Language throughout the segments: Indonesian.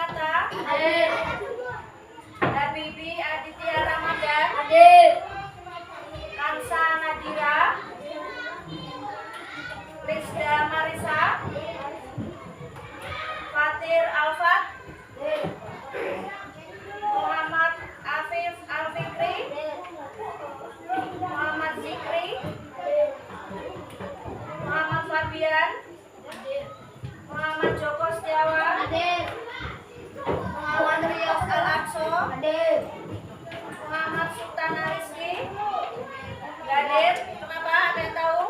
Dinata. Hadir. Habibi Aditya Ramadan. Hadir. Kansa Nadira. Rizda Marisa. Fatir Alfat. Muhammad Afif Alfikri. Muhammad Zikri. Muhammad Fabian. Muhammad Joko Setiawan. Hadir. Muhammad Rios Al-Aqso. Hadir. Muhammad Sultana Rizki. Hadir. Kenapa? Ada yang tahu?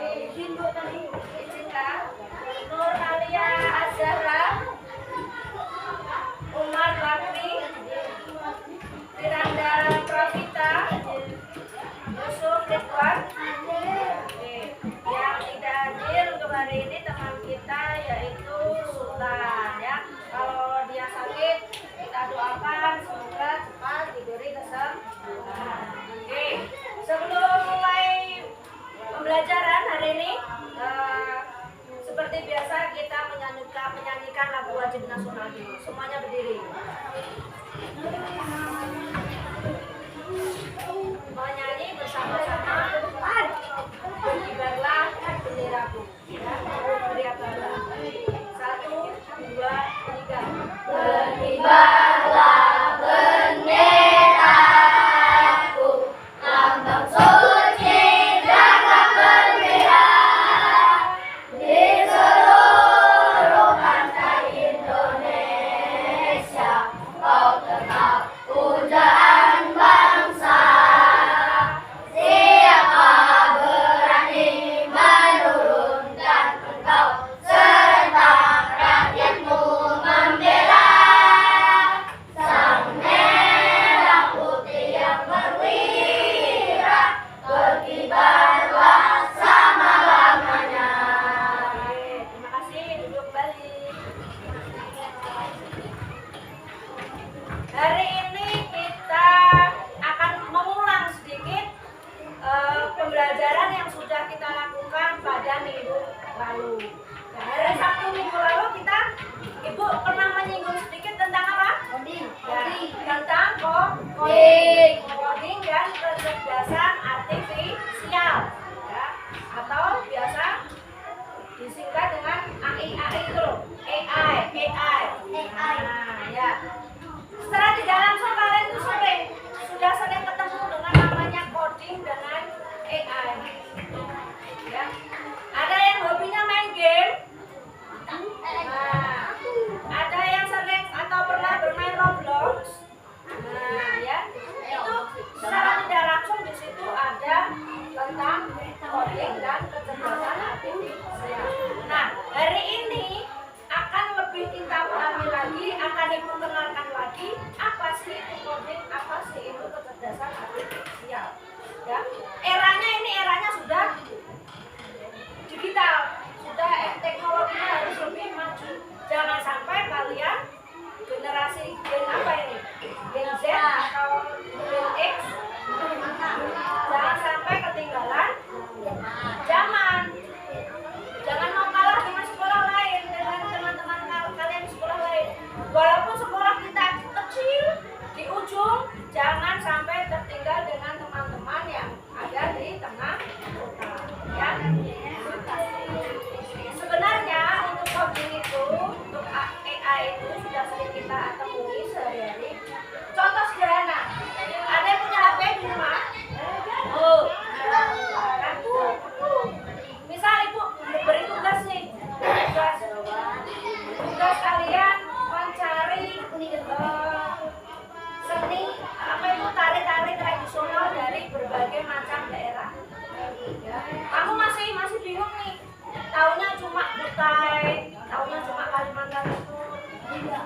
Izin Bu tadi. Izinkan. Nur Alia Azhara. Umar Bakri. Firanda Pravita. Yusuf Ridwan. Oke. Yang tidak hadir untuk hari ini teman kita yaitu Sultan ya. Kalau dia sakit kita doakan semoga cepat diberi kesembuhan. Oke. Sebelum mulai pembelajaran hari ini seperti biasa kita menyanyikan lagu wajib nasional dulu. Semuanya berdiri. Menyanyi bersama-sama. Berkibarlah benderaku. Ya, berkibarlah. 1, 2, 3. Berkibarlah benderaku, lambang suci jaga perwira di seluruh pantai Indonesia. Kau tetap pujaan bangsa. Siapa berani menurunkan engkau, serentak rakyatmu membela. Sang merah putih yang berwira, berkibarlah selama-lamanya. Terima kasih, duduk balik. Hari ini kita akan mengulang sedikit pembelajaran yang sudah kita lakukan pada minggu lalu. Nah, hari Sabtu minggu lalu Ibu pernah menyinggung sedikit tentang apa? Coding. Ya, tentang coding dan kecerdasan artifisial, ya, atau biasa disingkat dengan AI itu loh, AI. Nah, ya. Secara tidak langsung kalian itu sudah sering ketemu dengan namanya coding dengan AI. Ya. Ada yang hobinya main game. Nah, ada yang sering atau pernah bermain Roblox. Nah, ya. Itu secara tidak langsung di situ ada tentang coding dan kecerdasan artifisial. Nah, hari ini akan lebih kita pahami lagi, akan Ibu kenalkan lagi apa sih itu coding, apa sih itu kecerdasan artifisial. Ya, eranya sudah digital, sudah teknologinya harus lebih maju. Jangan sampai kalian generasi Gen apa ini? Gen Z atau Gen X jangan sampai ketinggalan zaman. Jangan mau kalah dengan sekolah lain, dengan teman-teman kalian di sekolah lain. Walaupun sekolah kita kecil di ujung, jangan sampai tertinggal dengan teman-teman yang ada di tengah kota. Ya. Sebenarnya untuk coding itu, untuk AI itu sudah sering kita temui sehari-hari. Contoh sederhana, ada yang punya HP di rumah? Oh, kan? Misal Ibu beri tugas nih, tugas kalian mencari seni apa itu tari-tari tradisional dari berbagai macam daerah. Ya. Kamu masih bingung nih, taunya cuma Kutai, taunya cuma Kalimantan Timur,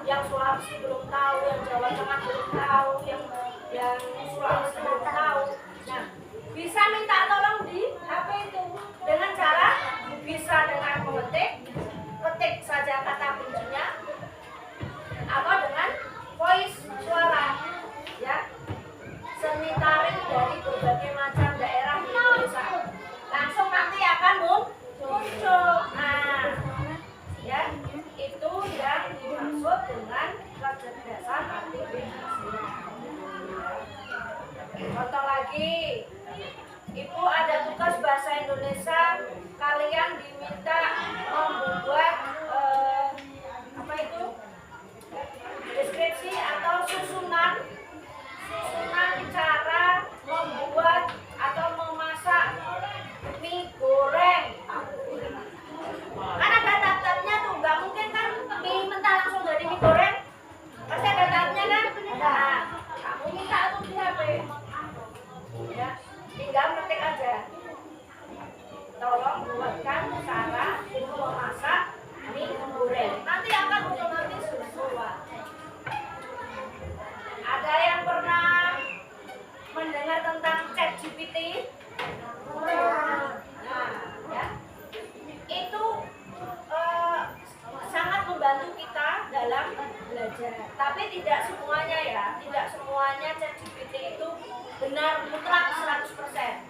yang Sulawesi belum tahu, yang Jawa Tengah belum tahu, yang Sulawesi belum tahu. Nah, bisa minta tolong di HP itu dengan cara bisa dengan ketik saja kata kuncinya, atau dengan voice suara, ya, seni tari dari berbagai macam daerah di Indonesia. Langsung nanti akan muncul. Nah, ya, itu yang dimaksud dengan ChatGPT? Nah, ya. Itu sangat membantu kita dalam belajar. Tapi tidak semuanya ya, tidak semuanya ChatGPT itu benar mutlak 100%.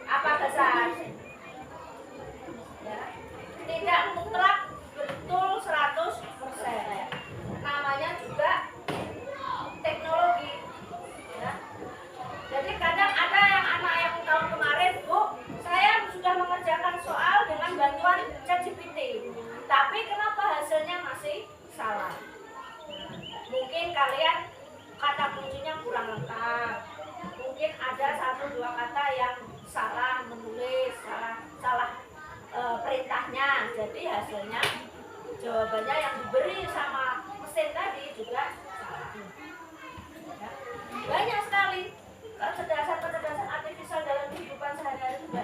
Apa Gasan? Ya. Tidak mutlak betul 100%. Namanya juga teknologi. Ya. Jadi kadang ada yang anak yang tahun kemarin, Bu, saya sudah mengerjakan soal dengan bantuan ChatGPT, tapi kenapa hasilnya masih salah? Mungkin kalian kata kuncinya kurang lengkap, mungkin ada 1-2 kata yang salah menulis, salah perintahnya, jadi hasilnya jawabannya yang diberi sama mesin tadi juga salah. Ya. Banyak sekali kecerdasan artifisial dalam kehidupan sehari-hari juga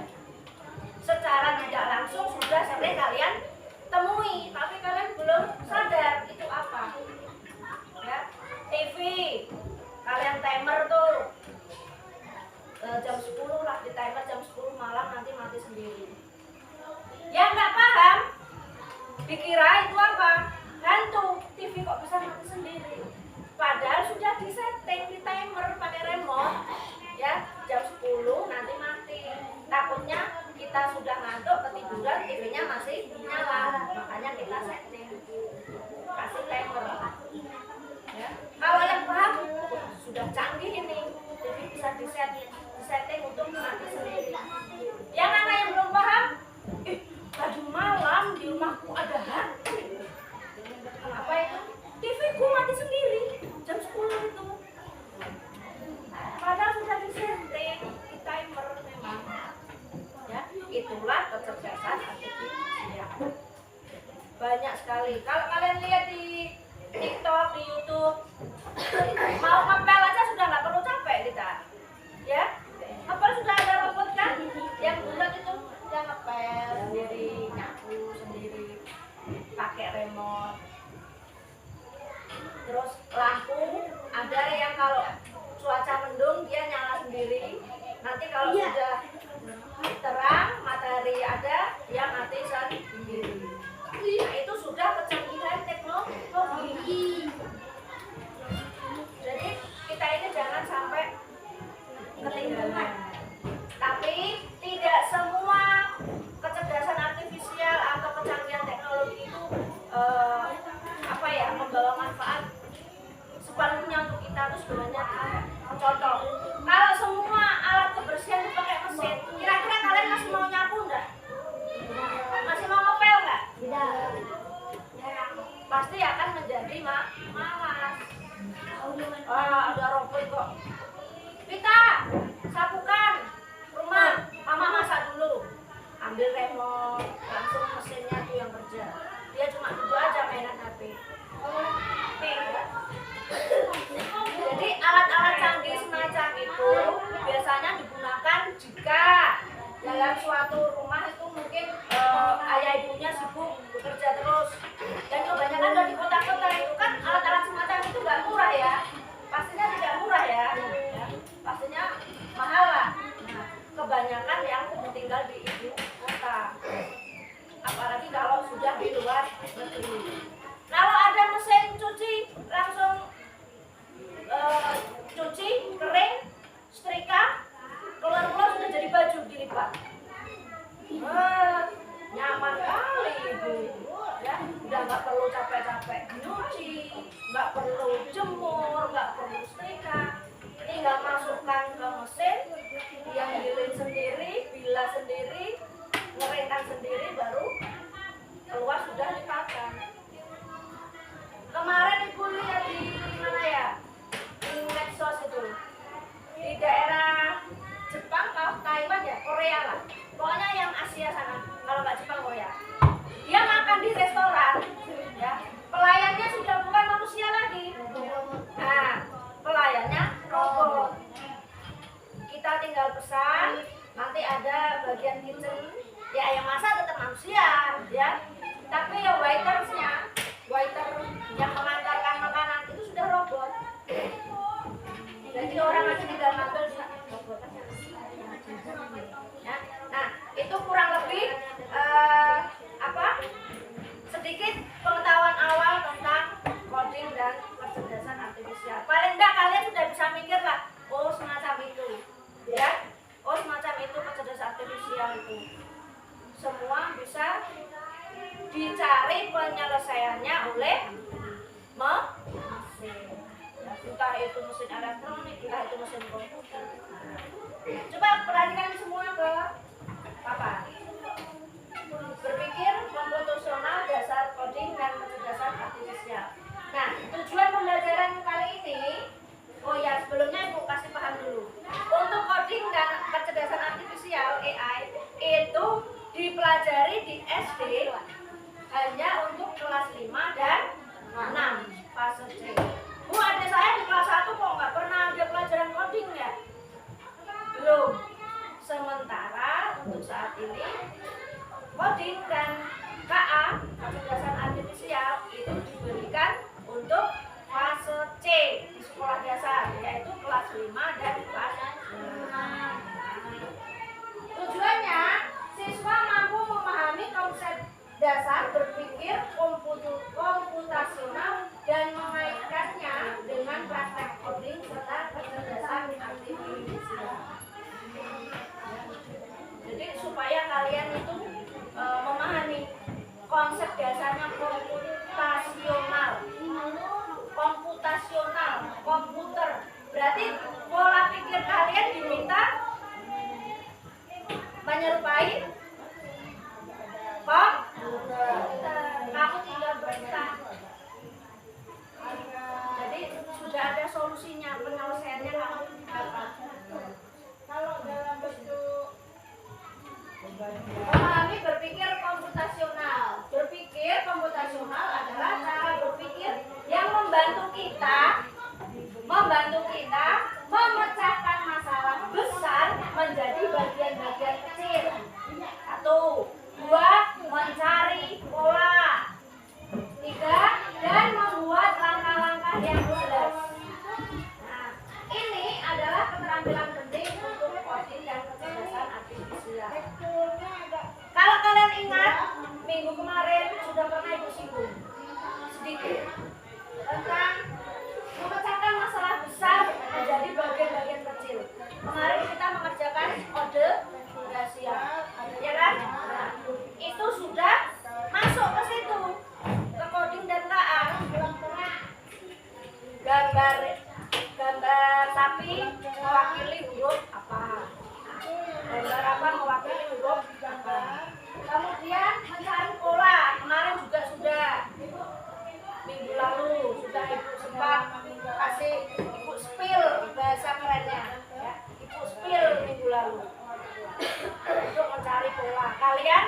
secara tidak langsung sudah sering kalian temui, tapi kalian belum sadar itu apa. Ya, TV, kalian timer tuh jam 10 lah, di timer jam 10 malam nanti mati sendiri. Yang nggak paham dikira itu apa? Hantu. TV kok bisa mati sendiri? Padahal sudah disetting di timer pakai remote, ya jam 10 nanti mati. Takutnya kita sudah ngantuk ketiduran, TV-nya masih nyala, makanya kita setting, kasih timer. Ya. Kalau yang paham, sudah canggih ini, TV bisa disetting untuk mati sendiri. Yang anak yang belum paham, tadi malam di rumahku ada hantu. Kenapa itu? TV ku mati sendiri jam 10 itu. Padahal sudah disetting di timer memang. Ya, itulah kecerdasan artifisial. Banyak sekali. Kalau kalian lihat di TikTok, di YouTube, mau ngepel aja sudah nggak perlu capek kita. Ya, ngepel sudah ada robot kan? Yang bulat itu yang ngepel sendiri, nyapu sendiri, pakai remote. Terus lampu ada yang kalau cuaca mendung dia nyala sendiri. Nanti kalau sudah terang matahari ada dia mati sendiri. Nah itu sudah kecanggihan teknologi. Jadi kita ini jangan sampai ketinggalan. Tapi tidak semua kecerdasan artifisial atau kecanggihan teknologi itu membawa manfaat sepenuhnya untuk kita. Itu sebenarnya contoh, kalau semua alat kebersihan dipakai mesin, kira-kira kalian masih mau nyapu enggak? Masih mau ngepel enggak? Tidak. Pasti akan menjadi malas. Ada robot kok. Kita sapukan rumah, mama masak dulu, ambil remote, langsung mesinnya tuh yang kerja. Dia cuma duduk aja mainan HP. Jadi alat-alat canggih semacam itu biasanya digunakan jika dalam suatu rumah itu mungkin ayah ibunya sibuk bekerja terus, dan kebanyakan kalau di kota-kota itu kan alat-alat semacam itu nggak murah ya, pastinya tidak murah ya, pastinya mahal lah. Nah, kebanyakan yang tinggal di ibu kota, apalagi kalau sudah di luar negeri. Kalau ada mesin cuci langsung cuci kering, setrika, keluar sudah jadi baju dilipat. Nyaman kali ibu, ya udah nggak perlu capek-capek nyuci, nggak perlu jemur, nggak perlu setrika, tinggal masukkan ke mesin, yang giling sendiri, bilas sendiri, ngeringkan sendiri, baru keluar sudah lipatan. Kemarin ibu lihat di mana ya, di medsos itu, di daerah Jepang, Taiwan ya, Korea lah, pokoknya yang Asia sana, kalau nggak Jepang Korea. Dia makan di restoran, ya pelayannya sudah bukan manusia lagi. Nah, pelayannya robot. Kita tinggal pesan, nanti ada bagian kitchen, ya yang masak tetap manusia, ya. Tapi ya waitersnya, waiter yang mengantarkan makanan itu sudah robot. Jadi orang masih tinggal ngambil di robotnya. dicari penyelesaiannya oleh mesin. Entah itu mesin elektronik, entah itu mesin komputer. Coba perhatikan semua ke papan. Berpikir komputasional, dasar coding dan kecerdasan artifisial. Nah, tujuan pembelajaran kali ini, oh ya sebelumnya Ibu kasih paham dulu. Untuk coding dan kecerdasan artifisial (AI) itu dipelajari di SD hanya untuk kelas 5 dan 6 fase C. Bu, adik saya di kelas 1 kok nggak pernah ada pelajaran coding ya? Belum. Sementara untuk saat ini coding dan KA kecerdasan artifisial itu diberikan untuk fase C di sekolah dasar, yaitu kelas 5 dan kelas 6. Tujuannya siswa mampu memahami konsep dasar berpikir komputasional dan mengaitkannya dengan praktek coding serta kecerdasan artifisial. Jadi supaya kalian itu memahami konsep dasarnya komputer. Berarti pola pikir kalian diminta menyerupai komputer. Kamu tinggal berita. Jadi sudah ada solusinya, penyelesaiannya kamu dapat. Kalau dalam bentuk memahami berpikir komputasional. Berpikir komputasional adalah cara berpikir yang membantu kita memecahkan masalah besar menjadi bagian-bagian kecil. 1, 2, mencari pola. 3, dan membuat langkah-langkah yang jelas. Nah, ini adalah keterampilan penting untuk coding dan kecerdasan artifisial. Kalau kalian ingat, minggu kemarin sudah pernah Ibu singgung sedikit tentang memecahkan masalah besar menjadi bagian-bagian kecil. Kemarin kita mengerjakan kode rasial, ya kan? Nah, itu sudah masuk ke situ, ke coding dan KA. Gambar sapi mewakili huruf apa? Gambar apa mewakili huruf apa? Kemudian mencari pola, kemarin juga sudah. Minggu lalu sudah Ibu sempat kasih Ibu spill bahasa kerennya, ya. Ibu spill minggu lalu untuk mencari pola. Kalian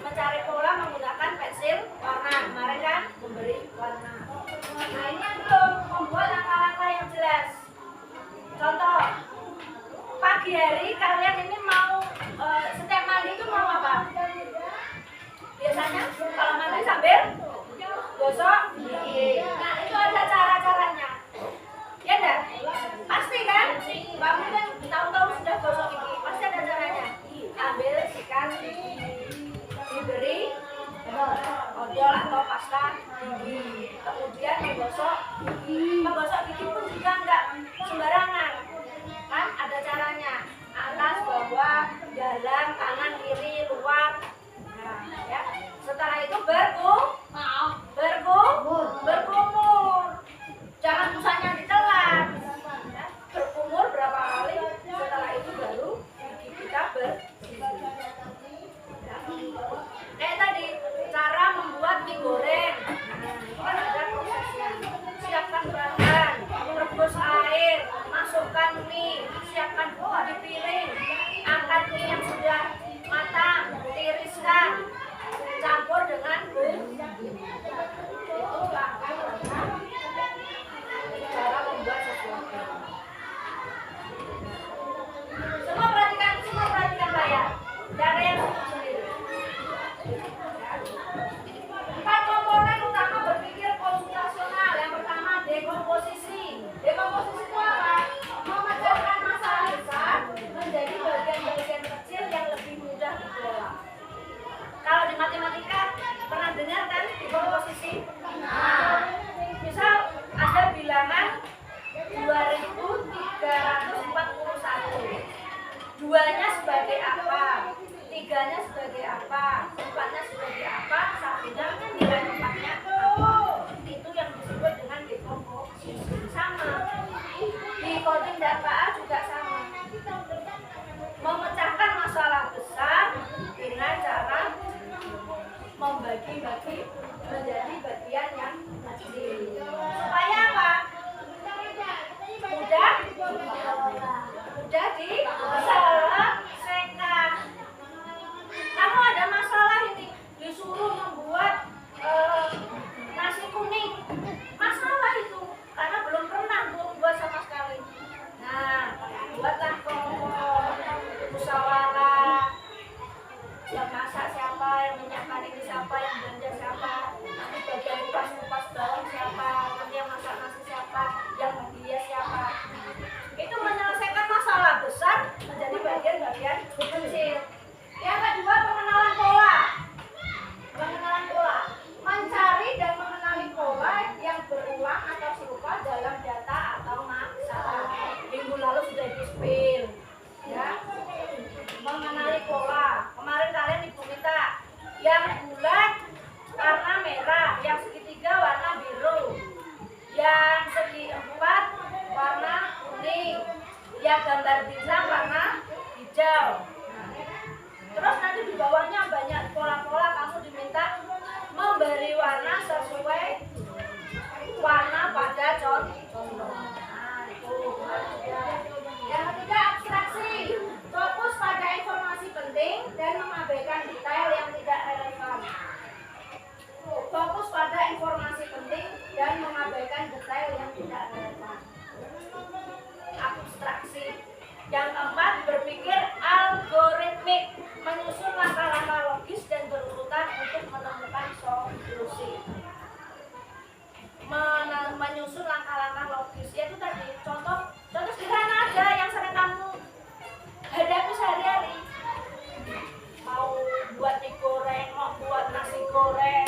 mencari pola menggunakan pensil warna, kemarin kan memberi warna. Nah, ini yang belum, membuat langkah-langkah yang jelas. Contoh, pagi hari kalian ini mau setiap mandi itu mau apa? Biasanya kalau mandi sambil gosok gigi. Nah, itu ada cara-caranya. Ya enggak? Pasti kan? Mbak mungkin tahu-tahu sudah gosok gigi. Pasti ada caranya. Ambil sikat gigi, diberi odol atau pasta gigi. Kemudian menggosok gigi. Menggosok gigi pun juga enggak sembarangan. Kan ada caranya. Atas, bawah, dalam, kanan, kiri, luar. Nah, ya. Setelah itu berkumur. Jangan busanya ditelan. Ya. Berkumur berapa kali? Setelah itu baru gigi kita bersih. Ya. Kayak tadi cara membuat mie goreng. Nah, itu kan ada prosesnya. Siapkan bahan, rebus air, masukkan mie, siapkan buah di piring, angkat mie yang sudah matang, tiriskan, campur dengan bumbu. Itu langkah-langkah cara membuat sesuatu. Semua perhatikan saya. Cara yang sendiri. 4 komponen utama berpikir komputasional. Yang pertama, dekomposisi. Dekomposisi itu apa? Memecahkan masalah besar menjadi bagian-bagian kecil yang lebih mudah dikelola. Kalau di matematika pernah dengar kan dekomposisi? Nah, misal ada bilangan 2341. 2-nya sebagai apa? 3-nya sebagai apa? 4-nya sebagai apa? 1-nya masak siapa, yang menyiapkan ini siapa, yang belanja siapa, nanti bagian kupas bawang siapa, nanti yang masak nasi siapa, yang hadiah siapa. Itu menyelesaikan masalah besar menjadi bagian-bagian kecil. Yang kedua, pengenalan pola. Pengenalan pola, mencari dan mengenali pola yang berulang atau serupa dalam data atau masalah. Minggu lalu sudah di-spill, ya. Mengenali pola. Kemarin kalian ibu minta yang bulat warna merah, yang segitiga warna biru, yang segi empat warna kuning, yang gambar bintang warna hijau. Terus nanti di bawahnya banyak pola-pola, kamu diminta memberi warna sesuai warna pada contoh. Nah, itu. Yang ketiga, abstraksi. Fokus pada informasi penting dan mengabaikan detail yang tidak relevan. Fokus pada informasi penting dan mengabaikan detail yang tidak relevan. Abstraksi. Yang keempat, berpikir algoritmik, menyusun langkah-langkah logis dan berurutan untuk menemukan solusi. Menyusun langkah-langkah logis, yaitu tadi contoh sederhana aja yang sering kamu hadapi sehari-hari. Mau buat mie goreng, mau buat nasi goreng,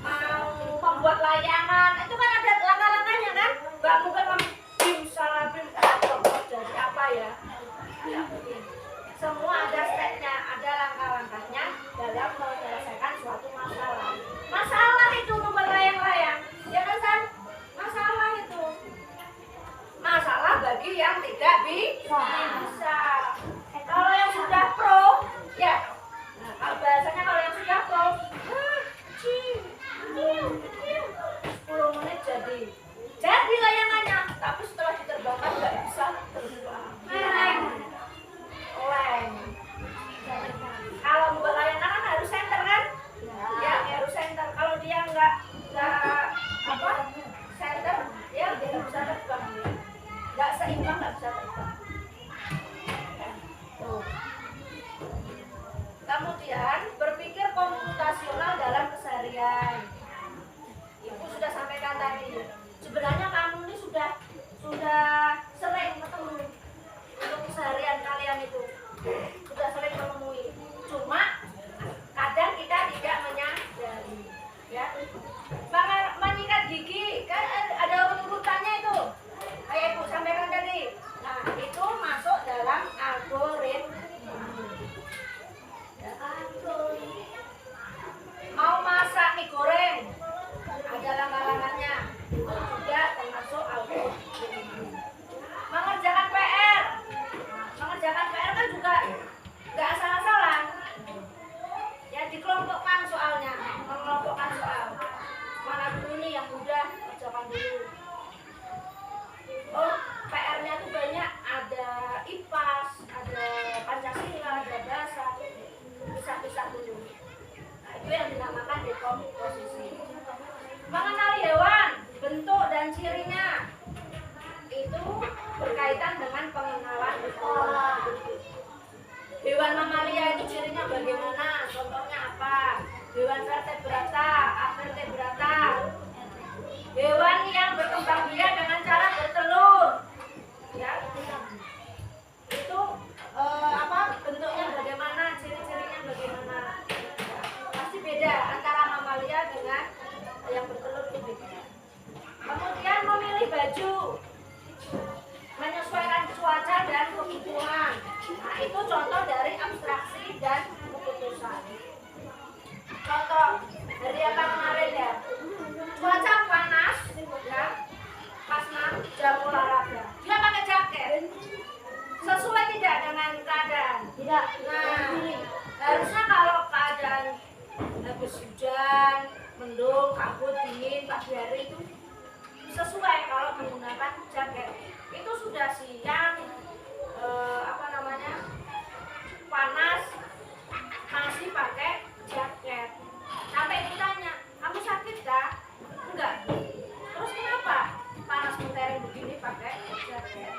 mau membuat layangan, itu kan ada langkah-langkahnya kan? Gak mungkin kamu bim jadi apa ya? Tidak mungkin. Semua ada stepnya, ada langkah-langkahnya dalam menyelesaikan suatu masalah. Masalah itu membuat layang-layang, ya kan San? Masalah itu. Masalah bagi yang tidak bisa. Kalau yang sudah pro, ya. Nah, kalau bahasanya kalau yang sudah pro, 10 menit jadi layangannya. Tapi setelah diterbangkan nggak bisa terbang. Leng. Kalau membuat layangan kan harus center kan? Ya, harus center. Kalau dia nggak center, ya dia nggak bisa terbang. Nggak seimbang, nggak bisa terbang. Tuh. Kemudian berpikir komputasional dalam keseharian. Ibu sudah sampaikan tadi. Sebenarnya kamu ini sudah sering ketemu untuk keseharian kalian itu. Sudah sering menemui. Cuma kadang kita tidak menyadari, ya. Menyikat gigi kan ada urut-urutannya itu. Kayak Ibu sampaikan tadi. Nah, itu masuk dalam algoritma. Mau masak mie goreng, ada langkah-langkahnya. Itu juga termasuk algoritma. Mengerjakan PR. Mengerjakan PR kan juga nggak asal-asalan. Ya, dikelompokkan soalnya, mengelompokkan soal. Mana dulu nih yang mudah, kerjakan dulu. Oh, PR-nya tuh banyak, ada IPAS, ada Pancasila, ada bahasa. Pisah-pisah dulu. Nah, itu yang dinamakan dekomposisi. Mengenali hewan, bentuk dan cirinya. Itu berkaitan dengan pengenalan pola. Hewan mamalia itu cirinya bagaimana? Contohnya apa? Hewan vertebrata, avertebrata. Hewan yang berkembang biak dengan cara bertelur. Ya. Itu bentuknya bagaimana, ciri-cirinya bagaimana. Ya. Pasti beda antara mamalia dengan yang bertelur itu beda. Kemudian memilih baju, menyesuaikan cuaca dan kebutuhan. Nah, itu contoh dari abstraksi dan keputusan. Contoh dari apa kemarin ya? Cuaca panas, ya, pas jam olahraga. Dia pakai jaket. Sesuai tidak dengan keadaan? Tidak. Nah, harusnya kalau keadaan habis hujan, mendung, kabut, dingin, pagi hari itu sesuai kalau menggunakan jaket. Itu sudah siang, panas, masih pakai jaket. Sampai ditanya, kamu sakit gak? Enggak. Terus kenapa? Panas mentereng begini pakai jaket.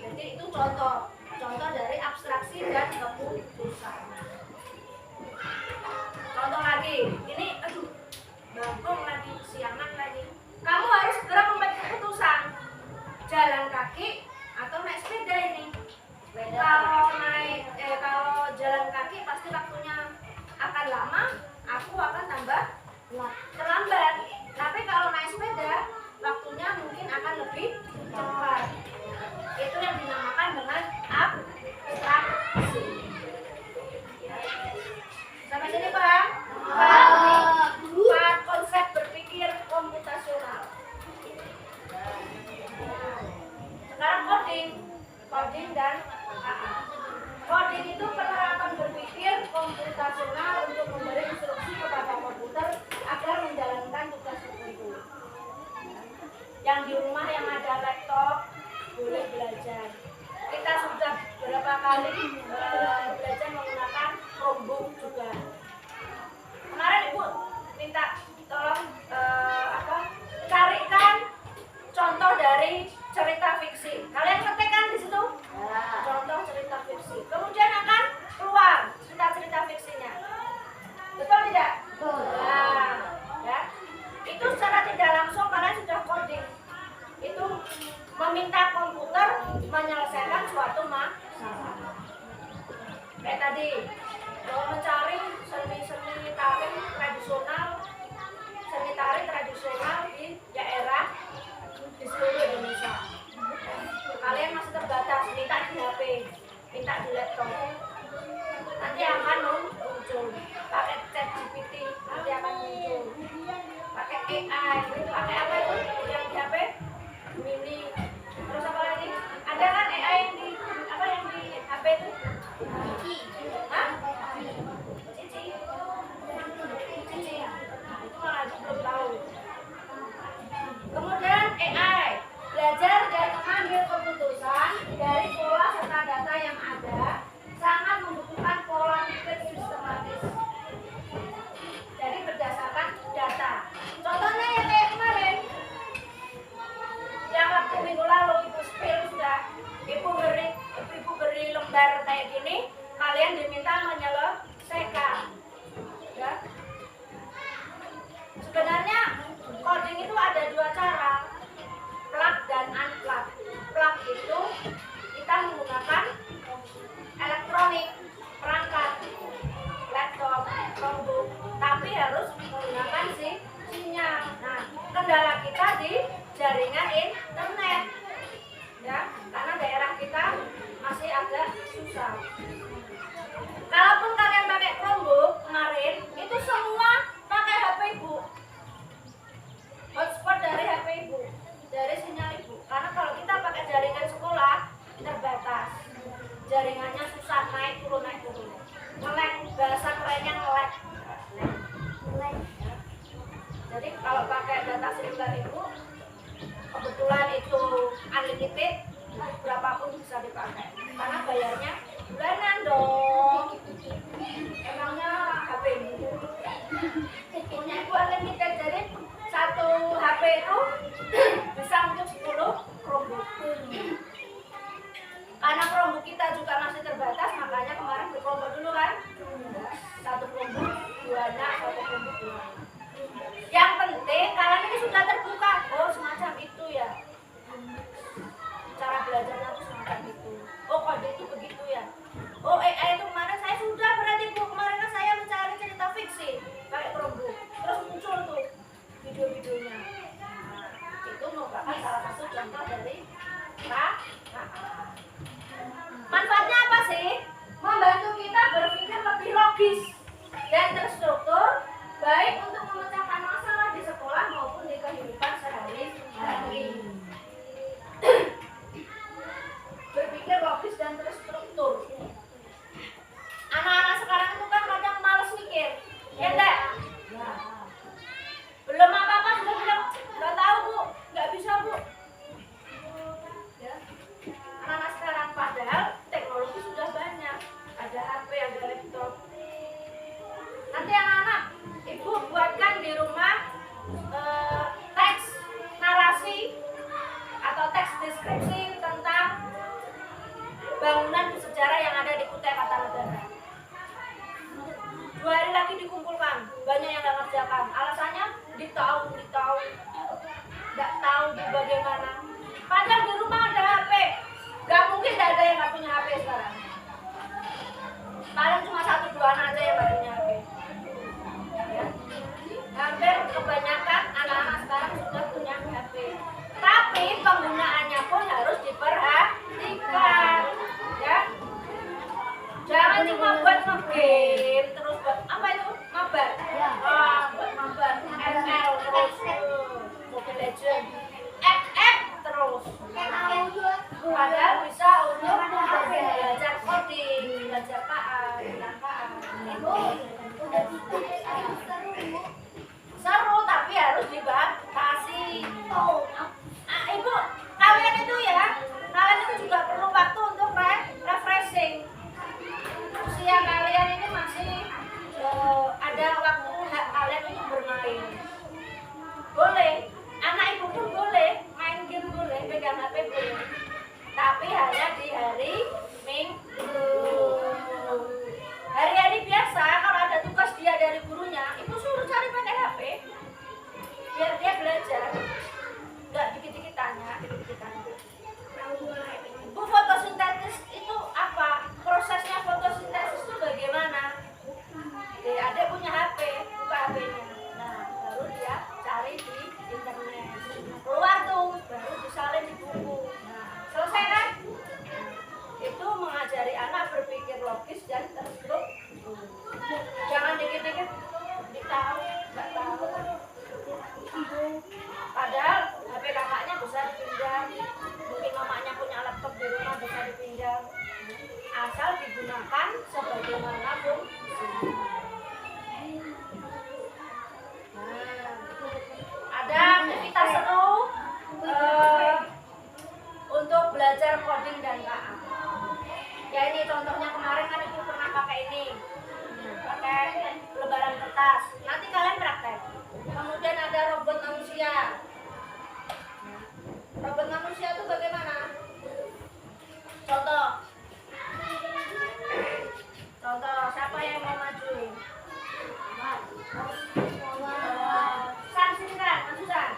Jadi itu contoh dari abstraksi dan keputusan. kaki pasti waktunya akan lama, aku akan tambah terlambat. Tapi kalau naik sepeda, waktunya mungkin akan lebih cepat. Itu yang dinamakan dengan abstraksi. Sampai sini paham? Empat konsep berpikir komputasional. Sekarang coding dan AA. Coding itu penerapan berpikir komputasional untuk memberi instruksi kepada komputer agar menjalankan tugas tertentu. Yang di rumah yang ada laptop boleh belajar. Kita sudah berapa kali belajar menggunakan Chromebook juga. Kemarin Ibu minta tolong carikan contoh dari cerita fiksi. Kalian ketikkan di situ contoh cerita fiksi. Kemudian akan keluar cerita fiksinya. Betul tidak? Nah, ya. Itu secara tidak langsung kalian sudah coding. Itu meminta komputer menyelesaikan suatu masalah. Kayak tadi, kalau mencari seni tari tradisional di daerah di seluruh Indonesia. Kalian masih terbatas, minta di HP, minta di laptop. Nanti akan muncul. Pakai ChatGPT, nanti akan muncul. Pakai AI, pakai apa itu? Yang di HP? Mini. Terus apa lagi? Ada kan AI yang di HP itu? Hah? Cici. Itu malah aku belum tahu. Kemudian AI belajar dan mengambil keputusan dari pola serta data yang ada, sangat membutuhkan pola pikir sistematis. Jadi berdasarkan data. Contohnya yang kayak kemarin, yang waktu minggu lalu Ibu spill sudah, Ibu beri lembar kayak gini, kalian diminta menyelesaikan. Ya. Sebenarnya coding itu ada dua cara, plug dan unplug. Plug itu kita menggunakan elektronik, perangkat, laptop, Chromebook, tapi harus menggunakan sinyal. Nah, kendala kita di jaringan internet, ya, karena daerah kita masih agak susah. Kalaupun kalian pakai Chromebook kemarin, itu semua pakai HP Ibu. Hotspot dari HP Ibu, dari sinyal Ibu. Karena kalau kita pakai jaringan sekolah, terbatas. Jaringannya susah, naik turun. Nge-lag, bahasa kerennya nge-lag. Jadi kalau pakai data seluler Ibu, kebetulan itu unlimited, berapapun bisa dipakai. Karena bayarnya bulanan dong. Emangnya HP Ibu punya Ibu unlimited, jadi satu HP itu bisa untuk 10 Chromebook. Karena Chromebook kita juga masih terbatas, makanya kemarin beli Chromebook dulu kan. Satu Chromebook, 2 anak, satu Chromebook 2 anak. Yang penting kalian ini sudah terbuka. Oh, semacam itu ya. Cara belajarnya itu semacam itu. Oh, kode itu begitu ya. Oh, AI itu kemarin saya sudah berarti Bu. Kemarin kan saya mencari cerita fiksi pakai Chromebook. Terus muncul tuh video-videonya. Nah, itu merupakan salah satu contoh dari manfaatnya apa sih? Membantu kita berpikir lebih logis dan terstruktur, baik untuk memecahkan masalah di sekolah maupun di kehidupan sehari-hari. Berpikir logis dan terstruktur. Anak-anak sekarang itu kan kadang malas mikir, ya enggak? Belum apa-apa sudah bilang, nggak tahu Bu, nggak bisa Bu. Ya. Anak-anak sekarang padahal teknologi sudah banyak, ada HP, ada laptop. Nanti anak-anak, Ibu buatkan di rumah teks narasi atau teks deskripsi tentang bangunan bersejarah yang ada di Kutai Kartanegara. 2 hari lagi dikumpulkan, banyak yang nggak ngerjakan. Alasannya ditahu, nggak tahu bagaimana. Padahal di rumah ada HP, nggak mungkin nggak ada yang nggak punya HP sekarang. Paling cuma 1 cuma buat nge-game terus buat apa itu? Mabar. Buat mabar. ML terus Mobile Legends. FF terus. Padahal bisa untuk belajar coding, belajar KA, seru tapi harus dibatasi. Ibu, kalian itu juga perlu waktu untuk refreshing. Usia kalian ini masih ada waktu hak kalian untuk bermain. Boleh, anak ibu pun boleh main game, boleh pegang HP boleh. Tapi hanya di hari Minggu. Hari-hari biasa kalau ada tugas dia dari gurunya, ibu suruh cari pakai HP biar dia belajar. Enggak dikit-dikit tanya. Bu, fotosintesis itu apa? Prosesnya fotosintesis itu bagaimana? Adik punya HP, buka HP-nya. Nah, baru dia cari di internet. Keluar tuh, baru disalin di buku. Nah, selesai kan? Itu mengajari anak berpikir logis dan terstruktur. Jangan dikit-dikit ditahu, nggak tahu. Padahal HP kakaknya bisa dipinjam, mungkin mamanya punya laptop di rumah bisa dipinjam, asal digunakan sebagaimana fungsinya. Ada aktivitas seru untuk belajar coding dan KA. Ya ini contohnya kemarin kan ibu pernah pakai ini, pakai lembaran kertas. Nanti kalian praktek. Kemudian ada robot manusia. Robot manusia itu bagaimana? Contoh siapa yang mau maju? San, sini kan, maju San.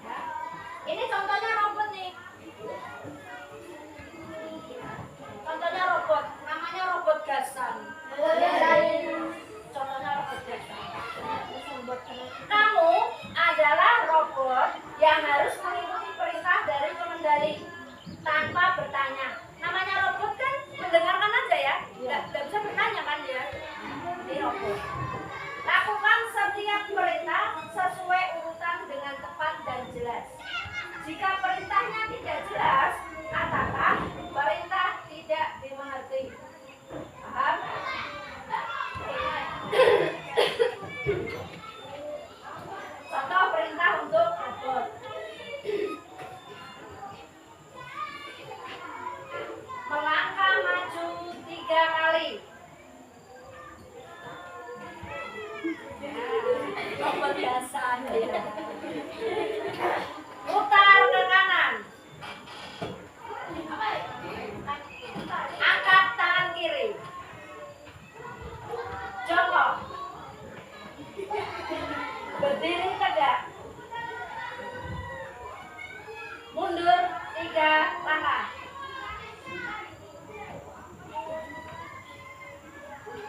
Ya. Ini contohnya robot nih. Contohnya robot, namanya robot Gasan. Contohnya robot Gasan. Kamu adalah robot yang harus mengikuti perintah dari pengendali tanpa bertanya. Namanya robot kan mendengarkan aja ya, nggak bisa bertanya kan dia. Ini robot. Lakukan setiap perintah sesuai urutan dengan tepat dan jelas. Jika perintahnya tidak jelas, katakan perintah tidak dimengerti. Paham? Contoh perintah untuk robot. Melangkah maju 3 kali. Robot biasa. Putar ke kanan. Angkat tangan kiri. Jongkok. Berdiri tegak. Mundur 3 langkah.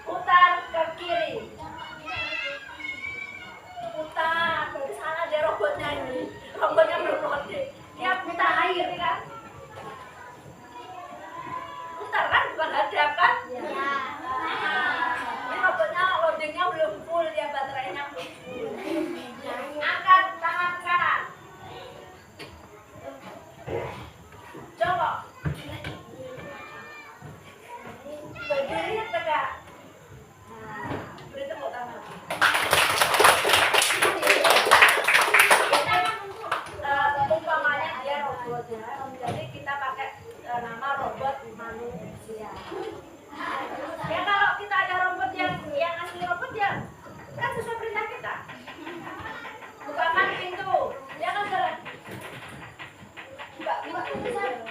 Putar ke kiri. Putar ke sana ada robotnya ini. Robotnya berlari. Dia putar air kan? Putar kan bukan hadap kan? Ya. Ini robotnya loadingnya belum full, dia baterainya belum full. Angkat tangan kanan. Jongkok. Berdiri tegak. Beri tepuk tangan. Umpamanya dia robot ya, jadi kita pakai nama robot manusia. Ya kalau kita ada robot yang asli robot ya kan sesuai perintah kita. Bukakan pintu, dia kan jalan. Buka pintu sana.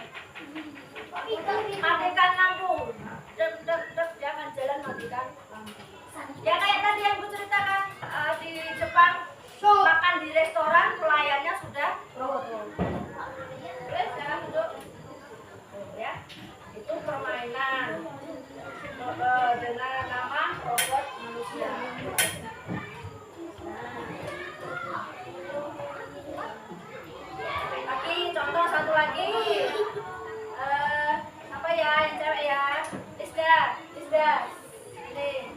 Matikan lampu. Dia akan jalan matikan lampu. Ya kayak tadi yang aku ceritakan di Jepang makan di restoran pelayannya sudah robot. Terus jangan duduk. Ya, itu permainan dengan nama robot manusia. Lagi contoh satu lagi apa Das. Ini.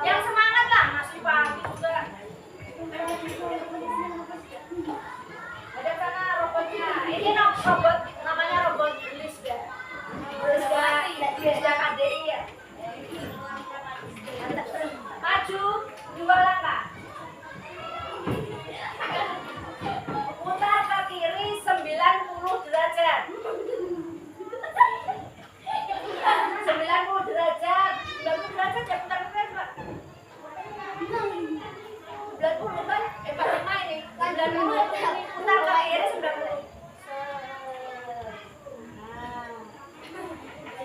Yang semangat lah, masih pagi juga. Ada sana robotnya. Ini robot namanya robot Lisda. Lisda KDI ya. Maju 2 langkah. Putar ke kiri 90 derajat. 90 derajat. 90 derajat ya putar ke kiri, Pak. 90 kan? 45 ini. 90 ini putar ke kiri 90.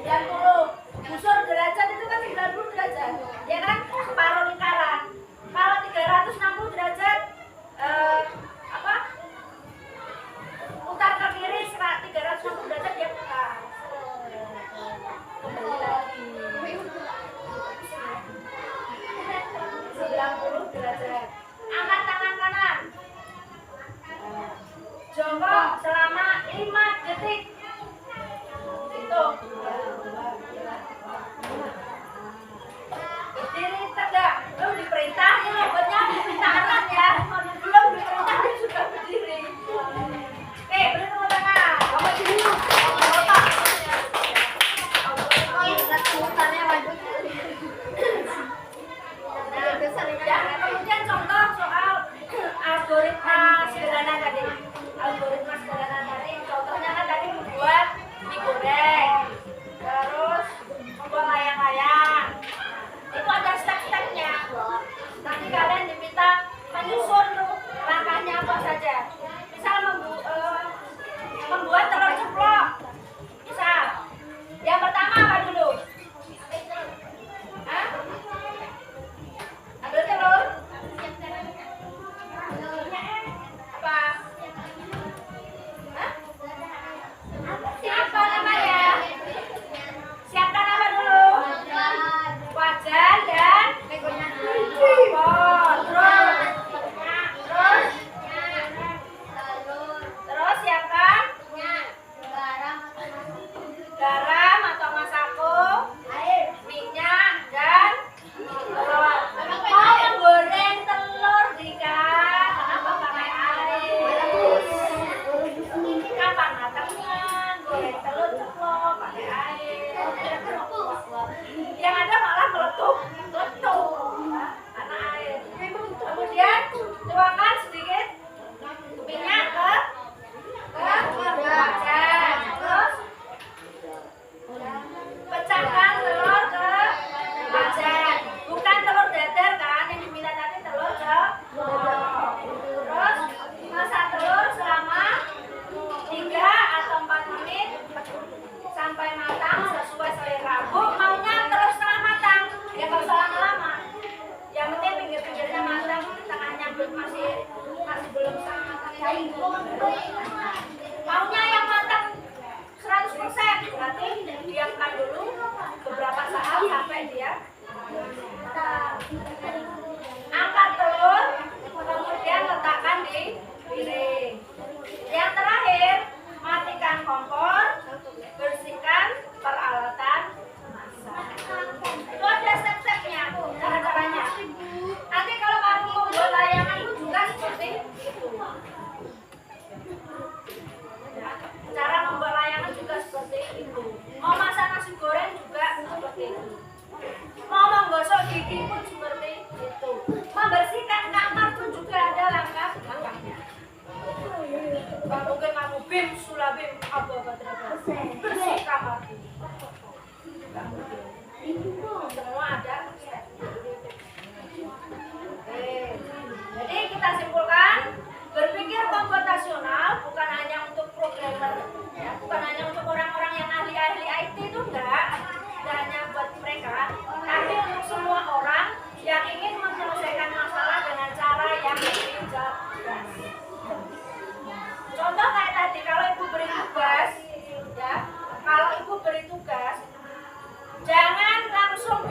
90. Busur derajat itu kan 90 derajat. Ya kan? Separuh lingkaran. Kalau 360 derajat apa? Putar ke kiri 360 derajat dia putar. Kembali lagi. 90 derajat. Angkat tangan kanan. Jongkok selama 5 detik. Hitung. Berdiri tegak. Belum diperintah ya robotnya diperintahkan ya. Belum diperintah dia sudah berdiri. Oke, beri tepuk tangan. Kamu sini. Ya, kemudian contoh soal algoritma sederhana tadi. Algoritma sederhana tadi, contohnya kan tadi membuat mie goreng, terus membuat layang-layang. Itu ada step-stepnya. Nanti kalian diminta menyusun langkahnya apa saja. Misal membuat telur ceplok. Misal, yang pertama apa dulu? Hah? Ambil telur. Apa? Hah? Apa namanya? Siapkan apa dulu? Wajan dan kompor. Terus siapkan garam atau masako, minyak dan telur. Mau menggoreng telur Dika, kenapa pakai air? Kapan matangnya? Goreng telur ceplok pakai air. Yang ada malah meletup karena air. Kemudian tuangkan sedikit minyak ke wajan. Terus pecahkan telur ke wajan. Bukan telur dadar kan, yang diminta tadi telur ceplok. Terus masak telur selama 3 atau 4 menit sampai matang sesuai selera. Bu, maunya terus setengah matang, ya nggak usah lama-lama. Yang penting pinggir-pinggirnya matang, tengahnya masih belum setengah matang. Maunya yang matang 100%, berarti diamkan dulu beberapa saat sampai dia matang. Angkat telur, kemudian letakkan di piring. Yang terakhir, matikan kompor, bersihkan peralatan masak. Itu ada step-stepnya, cara-caranya. Nanti kalau kamu membuat layangan itu juga seperti itu. Ya, cara membuat layangan juga seperti itu. Mau masak nasi goreng juga seperti itu. Mau menggosok gigi pun seperti itu. Membersihkan kamar pun juga ada langkah-langkahnya. Gak mungkin kamu bim sulabim apa-apa bersih kamar. Gak mungkin. Semua ada stepnya. Oke. Jadi kita simpulkan, berpikir komputasional bukan hanya untuk programmer, ya, bukan hanya untuk orang-orang yang ahli-ahli IT itu enggak hanya buat mereka, tapi untuk semua orang yang ingin menyelesaikan masalah dengan cara yang lebih cerdas. Contoh kayak tadi, kalau ibu beri tugas, ya, kalau ibu beri tugas, jangan langsung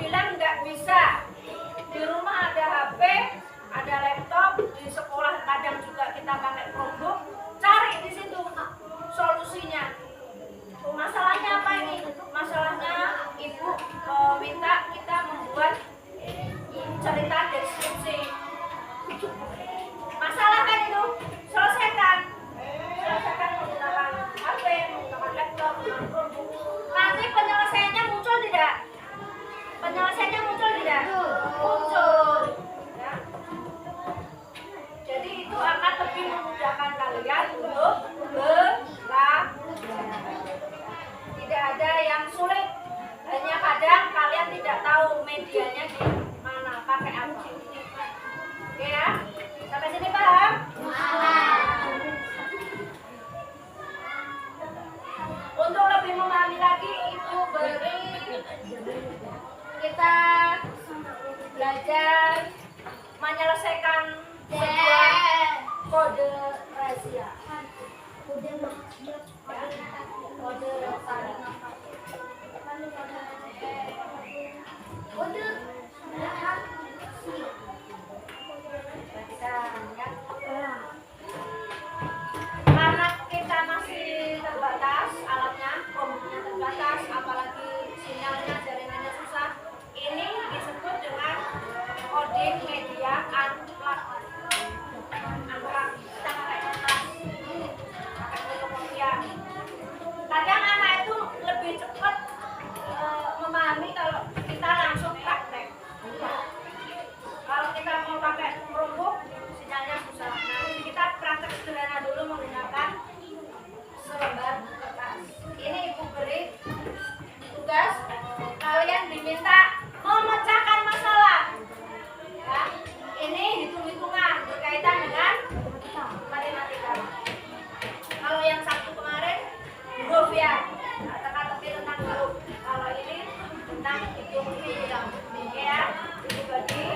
lagi ibu beri kita belajar menyelesaikan sebuah kode rahasia. Kode karena kita masih terbatas alatnya, komputernya terbatas, apalagi sinyalnya, jaringannya susah. Ini disebut dengan coding media unplugged. Kita pakai kertas, pakai fotokopian. Kadang anak itu lebih cepat memahami kalau kita langsung praktek. Kalau kita mau pakai Chromebook, sinyalnya susah. Nah, kita praktek sederhana dulu menggunakan selembar kertas. Ini ibu beri tugas, kalian diminta memecahkan masalah. Ya, ini hitung-hitungan berkaitan dengan matematika. Kalau yang Sabtu kemarin huruf ya, teka-teki tentang huruf. Kalau ini tentang hitung-hitungan. Oke ya, dibagi.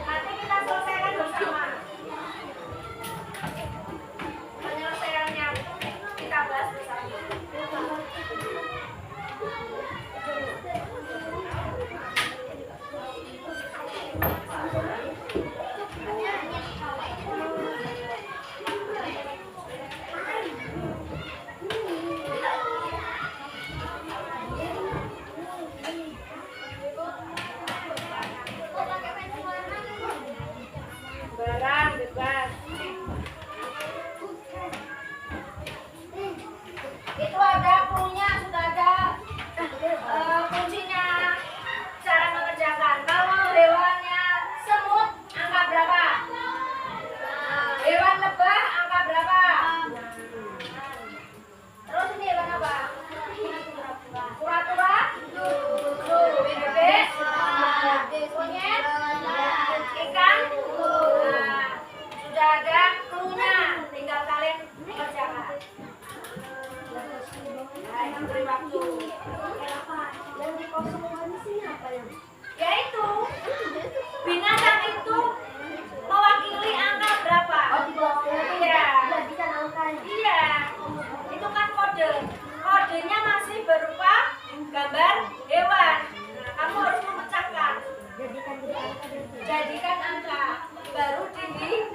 Nanti kita selesaikan bersama. Penyelesaiannya kita bahas bersama. Barang bebas. Itu ada cluenya, sudah ada kuncinya, cara mengerjakan. Kalau hewannya semut, angka berapa? Hewan lebah, angka berapa? Terus ini hewan apa? Kura-kura, bebek, monyet, ikan. Nah, sudah ada cluenya, tinggal kalian kerjakan. Nah, ini beri waktu. Yang dikosongkan di sini apa yang? Yaitu binatang itu mewakili angka berapa? Oh, di bawah. Iya. Jadikan angkanya. Iya. Itu kan kode. Kodenya masih berupa gambar hewan. Nah, kamu harus memecahkan. Jadikan angka baru dihitung.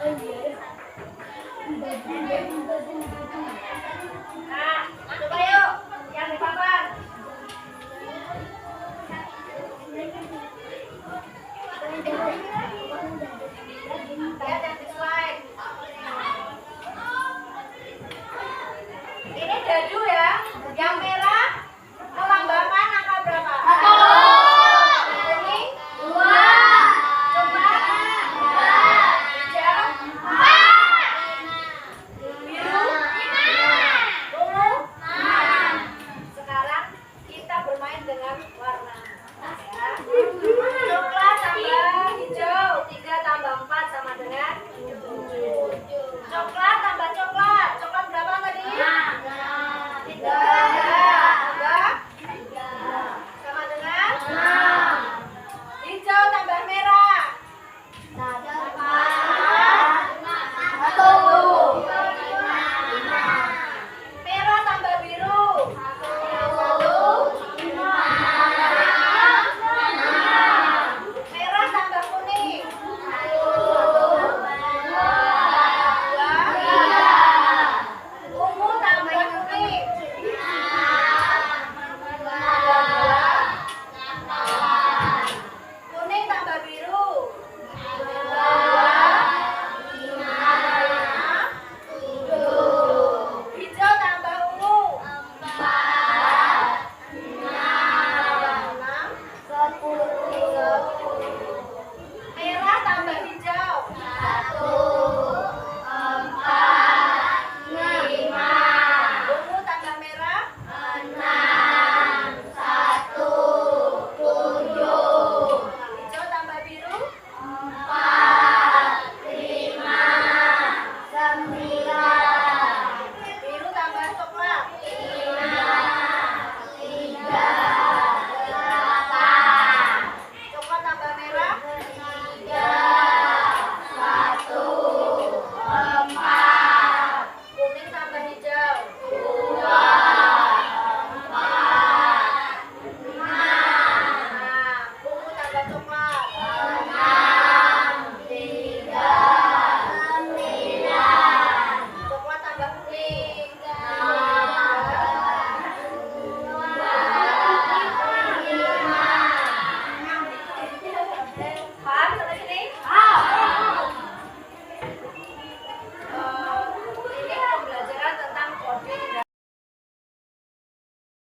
Oh iya. Nah,